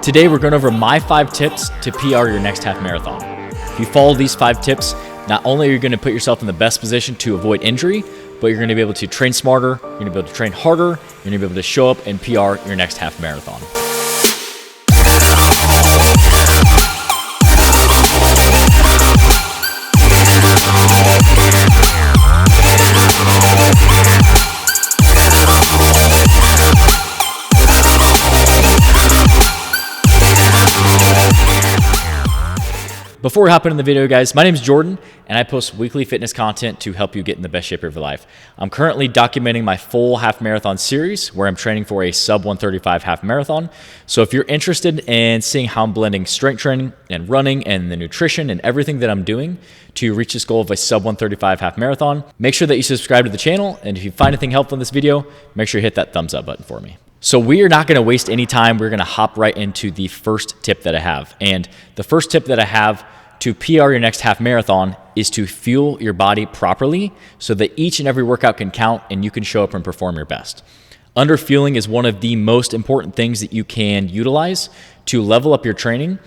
Today we're going over my 5 tips to PR your next half marathon. If you follow these 5 tips, not only are you going to put yourself in the best position to avoid injury, but you're going to be able to train smarter, you're going to be able to train harder, you're going to be able to show up and PR your next half marathon. Before we hop into the video, guys, my name is Jordan, and I post weekly fitness content to help you get in the best shape of your life. I'm currently documenting my full half marathon series where I'm training for a sub 135 half marathon. So if you're interested in seeing how I'm blending strength training and running and the nutrition and everything that I'm doing to reach this goal of a sub 135 half marathon, make sure that you subscribe to the channel. And if you find anything helpful in this video, make sure you hit that thumbs up button for me. So we are not going to waste any time. We're going to hop right into the first tip that I have. And the first tip that I have to PR your next half marathon is to fuel your body properly so that each and every workout can count and you can show up and perform your best. Underfueling is one of the most important things that you can utilize to level up your training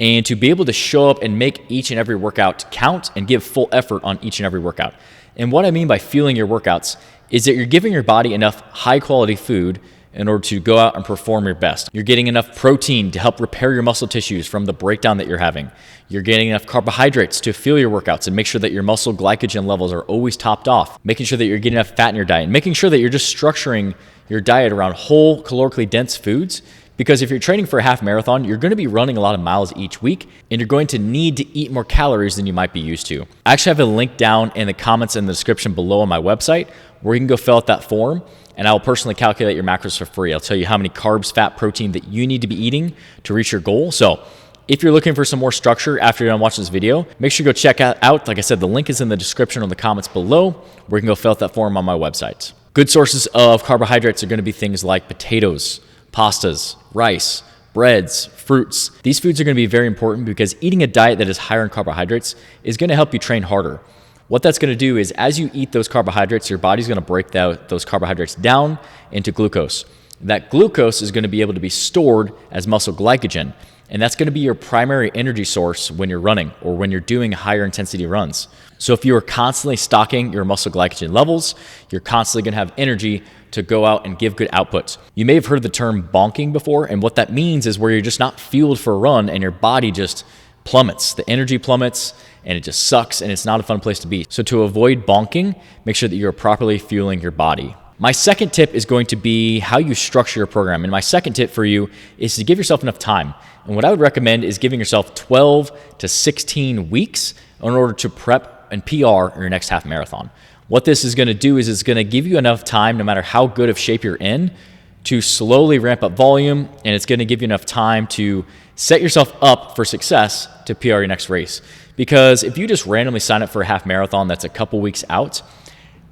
and to be able to show up and make each and every workout count and give full effort on each and every workout. And what I mean by fueling your workouts is that you're giving your body enough high quality food in order to go out and perform your best. You're getting enough protein to help repair your muscle tissues from the breakdown that you're having. You're getting enough carbohydrates to fuel your workouts and make sure that your muscle glycogen levels are always topped off. Making sure that you're getting enough fat in your diet and making sure that you're just structuring your diet around whole calorically dense foods. Because if you're training for a half marathon, you're going to be running a lot of miles each week and you're going to need to eat more calories than you might be used to. I actually have a link down in the comments in the description below on my website where you can go fill out that form and I'll personally calculate your macros for free. I'll tell you how many carbs, fat, protein that you need to be eating to reach your goal. So if you're looking for some more structure after you're done watching this video, make sure you go check out. Like I said, the link is in the description or the comments below where you can go fill out that form on my website. Good sources of carbohydrates are going to be things like potatoes, pastas, rice, breads, fruits. These foods are going to be very important because eating a diet that is higher in carbohydrates is going to help you train harder. What that's going to do is as you eat those carbohydrates, your body's going to break those carbohydrates down into glucose. That glucose is going to be able to be stored as muscle glycogen, and that's going to be your primary energy source when you're running or when you're doing higher intensity runs. So if you are constantly stocking your muscle glycogen levels, you're constantly going to have energy to go out and give good outputs. You may have heard the term bonking before, and what that means is where you're just not fueled for a run and your body just plummets. The energy plummets and it just sucks and it's not a fun place to be. So to avoid bonking, make sure that you're properly fueling your body. My second tip is going to be how you structure your program. And my second tip for you is to give yourself enough time. And what I would recommend is giving yourself 12 to 16 weeks in order to prep and PR your next half marathon. What this is going to do is it's going to give you enough time, no matter how good of shape you're in, to slowly ramp up volume, and it's going to give you enough time to set yourself up for success to PR your next race. Because if you just randomly sign up for a half marathon that's a couple weeks out,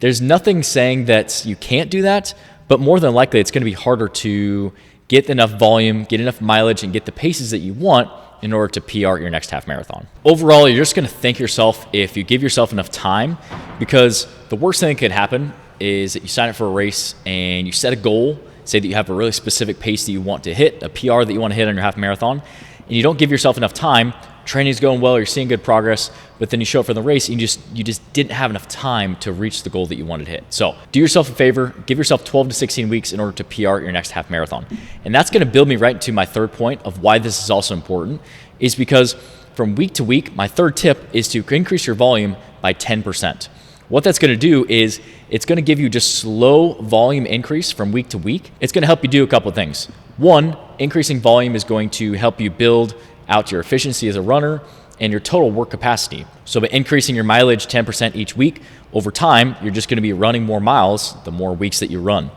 there's nothing saying that you can't do that, but more than likely it's going to be harder to get enough volume, get enough mileage, and get the paces that you want in order to PR your next half marathon. Overall, you're just going to thank yourself if you give yourself enough time, because the worst thing that could happen is that you sign up for a race and you set a goal, say that you have a really specific pace that you want to hit, a PR that you want to hit on your half marathon, and you don't give yourself enough time. Training's going well, you're seeing good progress, but then you show up for the race and you just didn't have enough time to reach the goal that you wanted to hit. So do yourself a favor, give yourself 12 to 16 weeks in order to PR your next half marathon. And that's going to build me right into my third point of why this is also important, is because from week to week, my third tip is to increase your volume by 10%. What that's going to do is it's going to give you just slow volume increase from week to week. It's going to help you do a couple of things. One, increasing volume is going to help you build out your efficiency as a runner and your total work capacity. So by increasing your mileage 10% each week, over time, you're just going to be running more miles the more weeks that you run.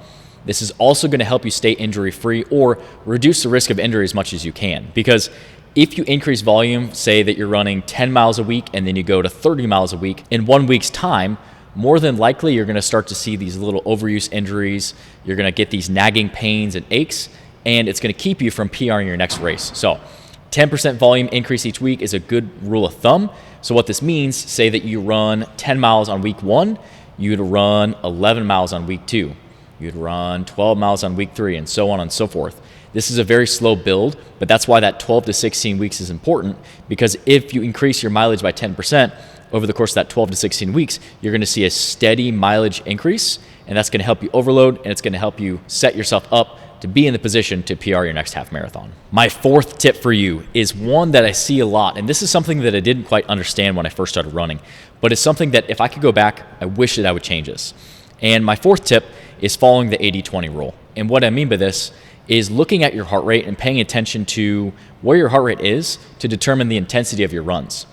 This is also going to help you stay injury-free or reduce the risk of injury as much as you can. Because if you increase volume, say that you're running 10 miles a week and then you go to 30 miles a week, in 1 week's time, more than likely you're going to start to see these little overuse injuries. You're going to get these nagging pains and aches, and it's going to keep you from PRing your next race. So 10% volume increase each week is a good rule of thumb. So what this means, say that you run 10 miles on week 1, you'd run 11 miles on week 2. You'd run 12 miles on week 3, and so on and so forth. This is a very slow build, but that's why that 12 to 16 weeks is important, because if you increase your mileage by 10% over the course of that 12 to 16 weeks, you're going to see a steady mileage increase, and that's going to help you overload, and it's going to help you set yourself up to be in the position to PR your next half marathon. My fourth tip for you is one that I see a lot, and this is something that I didn't quite understand when I first started running, but it's something that if I could go back, I wish that I would change this. And my fourth tip is following the 80-20 rule. And what I mean by this is looking at your heart rate and paying attention to where your heart rate is to determine the intensity of your runs.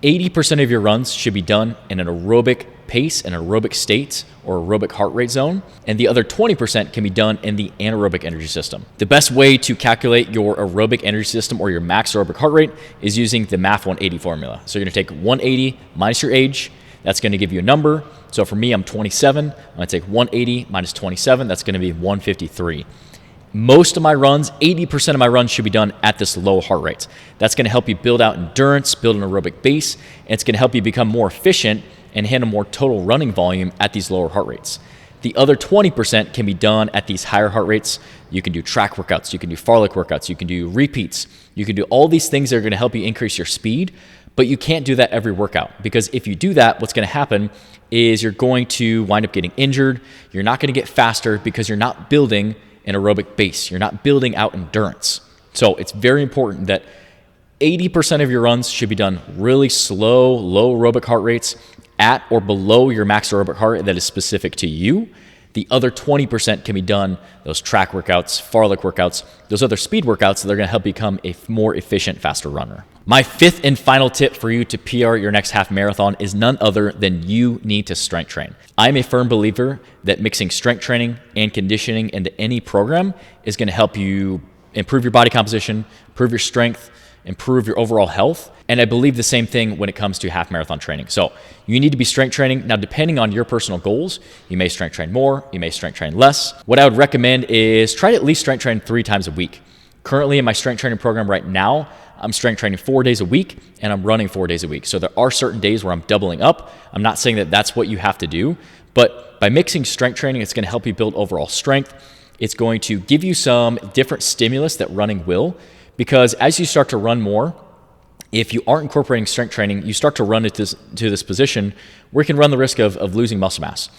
80% of your runs should be done in an aerobic pace, an aerobic state, or aerobic heart rate zone, and the other 20% can be done in the anaerobic energy system. The best way to calculate your aerobic energy system or your max aerobic heart rate is using the MAF 180 formula. So you're gonna take 180 minus your age, that's gonna give you a number. So for me, I'm 27, I'm gonna take 180 minus 27, that's gonna be 153. Most of my runs, 80% of my runs should be done at this low heart rate. That's gonna help you build out endurance, build an aerobic base, and it's gonna help you become more efficient and handle more total running volume at these lower heart rates. The other 20% can be done at these higher heart rates. You can do track workouts, you can do fartlek workouts, you can do repeats, you can do all these things that are gonna help you increase your speed, but you can't do that every workout, because if you do that, what's gonna happen is you're going to wind up getting injured. You're not gonna get faster because you're not building an aerobic base. You're not building out endurance. So it's very important that 80% of your runs should be done really slow, low aerobic heart rates at or below your max aerobic heart rate that is specific to you. The other 20% can be done, those track workouts, fartlek workouts, those other speed workouts that are gonna help become a more efficient, faster runner. My fifth and final tip for you to PR your next half marathon is none other than you need to strength train. I'm a firm believer that mixing strength training and conditioning into any program is gonna help you improve your body composition, improve your strength, improve your overall health. And I believe the same thing when it comes to half marathon training. So you need to be strength training. Now, depending on your personal goals, you may strength train more, you may strength train less. What I would recommend is try to at least strength train 3 times a week. Currently in my strength training program right now, I'm strength training 4 days a week and I'm running 4 days a week. So there are certain days where I'm doubling up. I'm not saying that that's what you have to do, but by mixing strength training, it's gonna help you build overall strength. It's going to give you some different stimulus that running will, because as you start to run more, if you aren't incorporating strength training, you start to run into this position where you can run the risk of losing muscle mass.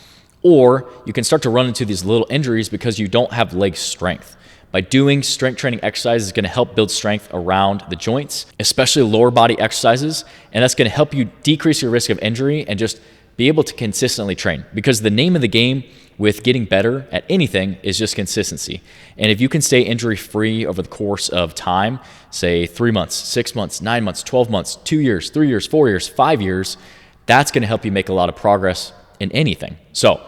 Or you can start to run into these little injuries because you don't have leg strength. By doing strength training exercises is going to help build strength around the joints, especially lower body exercises, and that's going to help you decrease your risk of injury and just be able to consistently train. Because the name of the game with getting better at anything is just consistency. And if you can stay injury-free over the course of time, say 3 months, 6 months, 9 months, 12 months, 2 years, 3 years, 4 years, 5 years, that's going to help you make a lot of progress in anything. So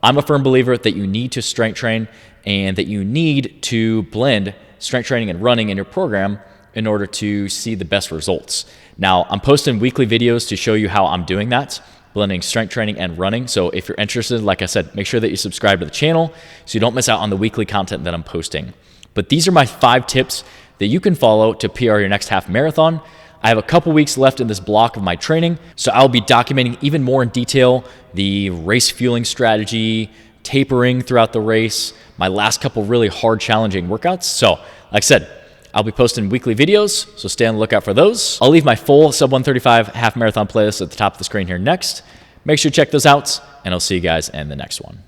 I'm a firm believer that you need to strength train and that you need to blend strength training and running in your program in order to see the best results. Now, I'm posting weekly videos to show you how I'm doing that, blending strength training and running. So if you're interested, like I said, make sure that you subscribe to the channel so you don't miss out on the weekly content that I'm posting. But these are my 5 tips that you can follow to PR your next half marathon. I have a couple weeks left in this block of my training, so I'll be documenting even more in detail the race fueling strategy, tapering throughout the race, my last couple really hard, challenging workouts. So like I said, I'll be posting weekly videos, so stay on the lookout for those. I'll leave my full sub 135 half marathon playlist at the top of the screen here next. Make sure you check those out, and I'll see you guys in the next one.